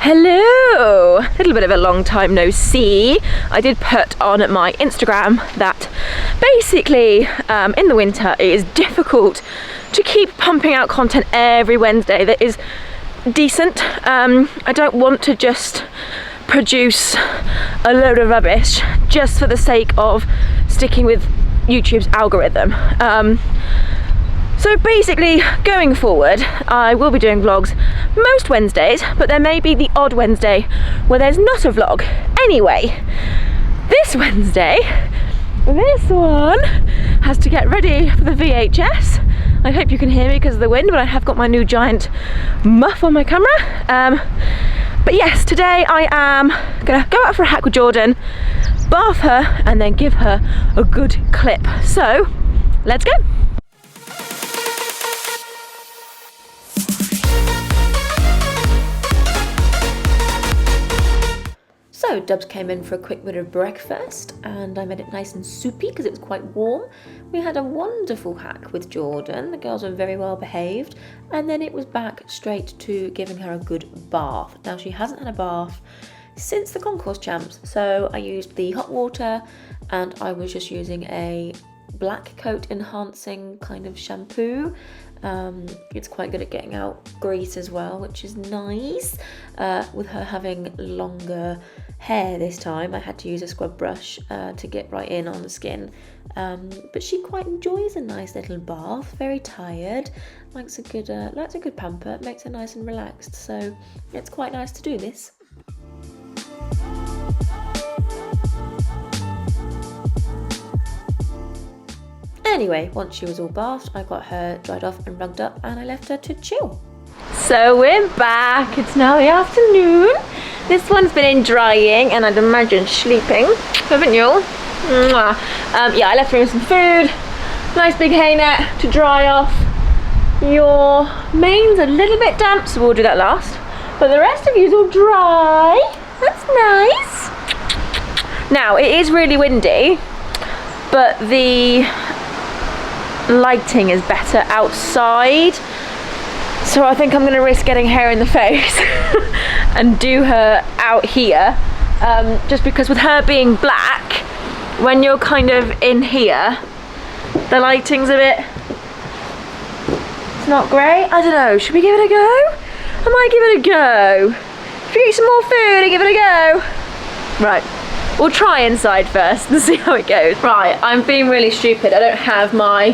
Hello! A little bit of a long time no see. I did put on my Instagram that basically in the winter it is difficult to keep pumping out content every Wednesday that is decent. I don't want to just produce a load of rubbish just for the sake of sticking with YouTube's algorithm. So basically, going forward, I will be doing vlogs most Wednesdays, but there may be the odd Wednesday where there's not a vlog. Anyway, this Wednesday, this one has to get ready for the VHS. I hope you can hear me because of the wind, but I have got my new giant muff on my camera. But yes, today I am gonna go out for a hack with Jordan, bath her, and then give her a good clip. So, let's go. So Dubs came in for a quick bit of breakfast and I made it nice and soupy because it was quite warm. We had a wonderful hack with Jordan. The girls were very well behaved, and then it was back straight to giving her a good bath. Now she hasn't had a bath since the concourse champs, so I used the hot water and I was just using a black coat enhancing kind of shampoo. It's quite good at getting out grease as well, which is nice. With her having longer hair this time, I had to use a scrub brush to get right in on the skin. But she quite enjoys a nice little bath. Very tired, likes a good pamper, makes her nice and relaxed. So it's quite nice to do this. Anyway, once she was all bathed, I got her dried off and rugged up and I left her to chill. So we're back, it's now the afternoon. This one's been in drying and I'd imagine sleeping, haven't you? Yeah, I left her in some food, nice big hay net to dry off. Your mane's a little bit damp, so we'll do that last. But the rest of you's all dry, that's nice. Now, it is really windy, but the lighting is better outside, so I think I'm going to risk getting hair in the face and do her out here, just because with her being black, when you're kind of in here, the lighting's a bit, it's not great. I don't know, should we give it a go? I might give it a go. Should we eat some more food and give it a go? Right. We'll try inside first and see how it goes. Right, I'm being really stupid. I don't have my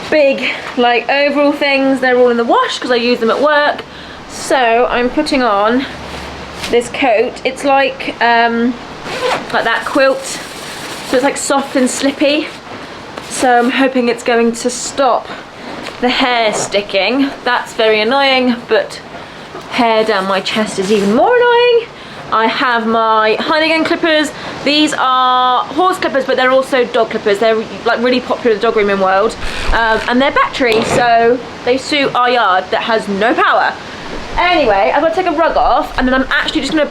big overall things. They're all in the wash because I use them at work. So I'm putting on this coat. It's like that quilt. So it's like soft and slippy. So I'm hoping it's going to stop the hair sticking. That's very annoying, but hair down my chest is even more annoying. I have my Heineken clippers. These are horse clippers, but they're also dog clippers. They're like really popular in the dog grooming world. And they're battery, so they suit our yard that has no power. Anyway, I've got to take a rug off, and then I'm actually just gonna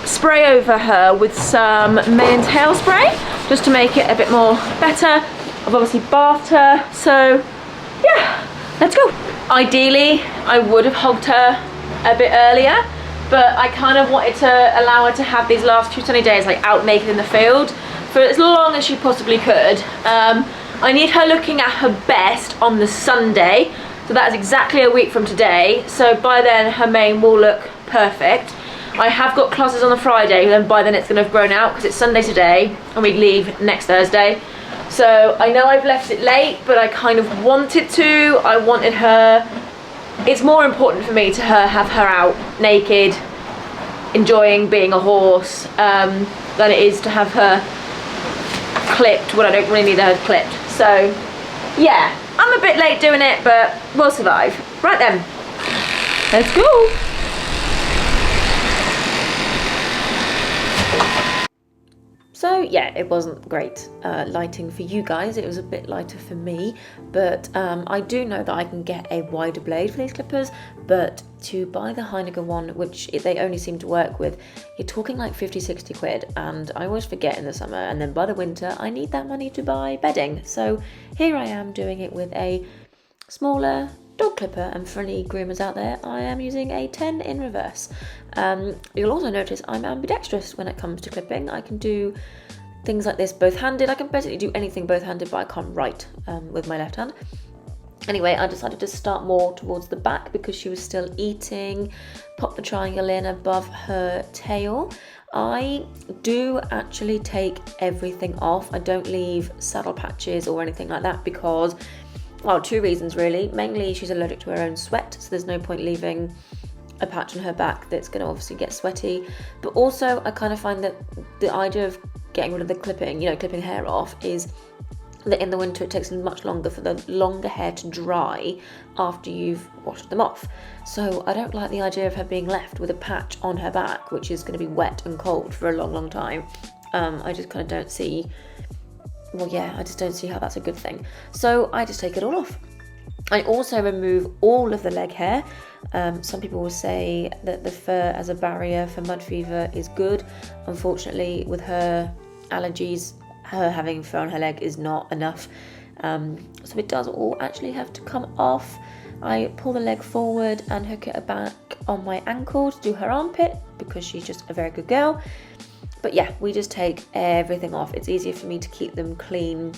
spray over her with some mane and tail spray, just to make it a bit more better. I've obviously bathed her, so yeah, let's go. Ideally, I would have hogged her a bit earlier, but I kind of wanted to allow her to have these last 2 sunny days out naked in the field for as long as she possibly could. I need her looking at her best on the Sunday, so that is exactly a week from today, so by then her mane will look perfect. I have got classes on the Friday, and by then it's going to have grown out because it's Sunday today and we leave next Thursday. So I know I've left it late, but I kind of wanted to. I wanted her, it's more important for me to have her out naked, enjoying being a horse, than it is to have her clipped when I don't really need her clipped. So yeah, I'm a bit late doing it, but we'll survive. Right then, let's go. So yeah, it wasn't great lighting for you guys. It was a bit lighter for me, but I do know that I can get a wider blade for these clippers, but to buy the Heineken one, which they only seem to work with, you're talking like 50-60 quid, and I always forget in the summer, and then by the winter I need that money to buy bedding. So here I am doing it with a smaller dog clipper, and for any groomers out there, I am using a 10 in reverse. You'll also notice I'm ambidextrous when it comes to clipping. I can do things like this both-handed. I can basically do anything both-handed, but I can't write with my left hand. Anyway, I decided to start more towards the back because she was still eating. Pop the triangle in above her tail. I do actually take everything off. I don't leave saddle patches or anything like that because, well, two reasons really. Mainly she's allergic to her own sweat, so there's no point leaving a patch on her back that's going to obviously get sweaty. But also I kind of find that the idea of getting rid of the clipping, clipping hair off, is that in the winter it takes much longer for the longer hair to dry after you've washed them off. So I don't like the idea of her being left with a patch on her back, which is going to be wet and cold for a long, long time. I just kind of don't see, I just don't see how that's a good thing. So I just take it all off. I also remove all of the leg hair. Some people will say that the fur as a barrier for mud fever is good. Unfortunately, with her allergies, her having fur on her leg is not enough. So it does all actually have to come off. I pull the leg forward and hook it back on my ankle to do her armpit because she's just a very good girl. But yeah, we just take everything off. It's easier for me to keep them clean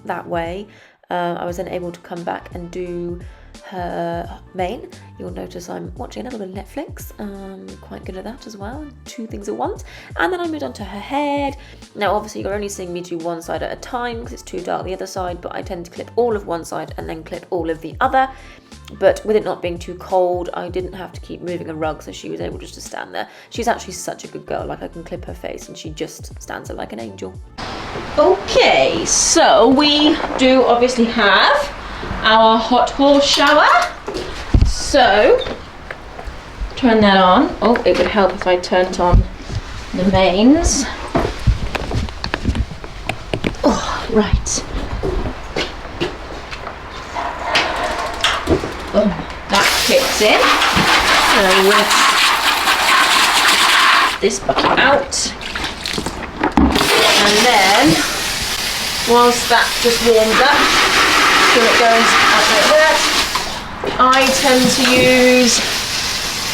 that way. I was then able to come back and do her mane. You'll notice I'm watching a little bit of Netflix. Quite good at that as well, 2 things at once. And then I moved on to her head. Now obviously you're only seeing me do one side at a time because it's too dark the other side, but I tend to clip all of one side and then clip all of the other. But with it not being too cold, I didn't have to keep moving a rug, so she was able just to stand there. She's actually such a good girl. Like, I can clip her face and she just stands there like an angel. Okay, so we do obviously have our hot horse shower. So turn that on. Oh, it would help if I turned on the mains. Oh, right. Oh, that kicks in. So with this bucket out, and then whilst that just warms up, so it goes out like that, I tend to use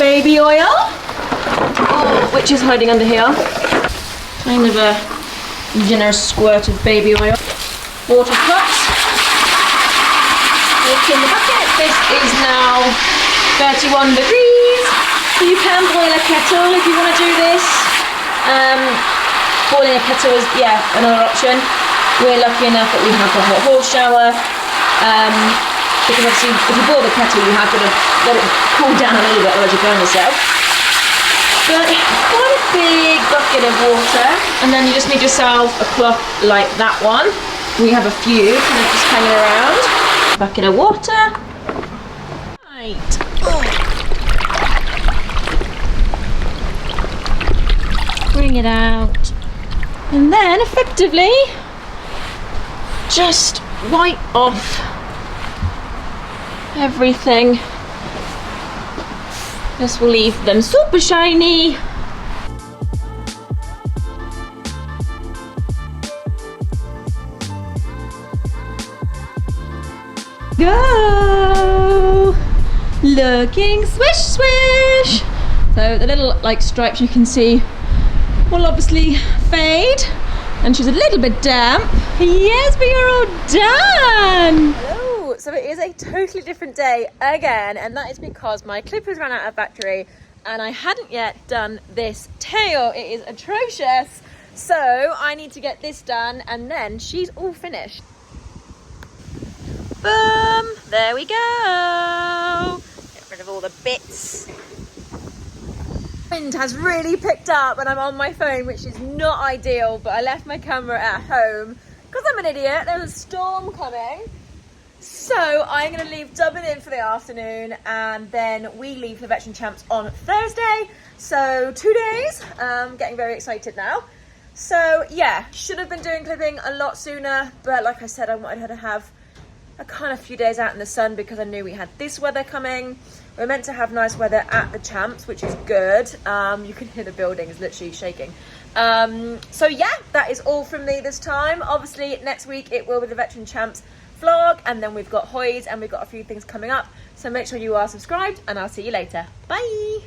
baby oil, which is hiding under here. Kind of a generous squirt of baby oil. Water cups. In the bucket. This is now 31 degrees. You can boil a kettle if you want to do this. Boiling a kettle is, another option. We're lucky enough that we have the hot horse shower. Because obviously if you boil the kettle you have to let it cool down a little bit otherwise you burn yourself. But quite a big bucket of water, and then you just need yourself a cloth like that one. We have a few kind of just hanging around. Bucket of water. Right. Bring it out. And then effectively just wipe off everything. This will leave them super shiny. Go! Looking swish swish! So the little stripes you can see will obviously fade, and she's a little bit damp. Yes, but you're all done! Hello! So it is a totally different day again, and that is because my clippers ran out of battery and I hadn't yet done this tail. It is atrocious. So I need to get this done and then she's all finished. Boom! There we go! Get rid of all the bits. Wind has really picked up and I'm on my phone, which is not ideal, but I left my camera at home because I'm an idiot. There's a storm coming. So I'm going to leave Dublin in for the afternoon and then we leave for the Veteran Champs on Thursday. So 2 days. Getting very excited now. So yeah, should have been doing clipping a lot sooner, but like I said, I wanted her to have a kind of few days out in the sun because I knew we had this weather coming. We're meant to have nice weather at the Champs, which is good. You can hear the buildings literally shaking. So yeah, that is all from me this time. Obviously next week it will be the Veteran Champs vlog, and then we've got Hoys, and we've got a few things coming up. So make sure you are subscribed, and I'll see you later. Bye.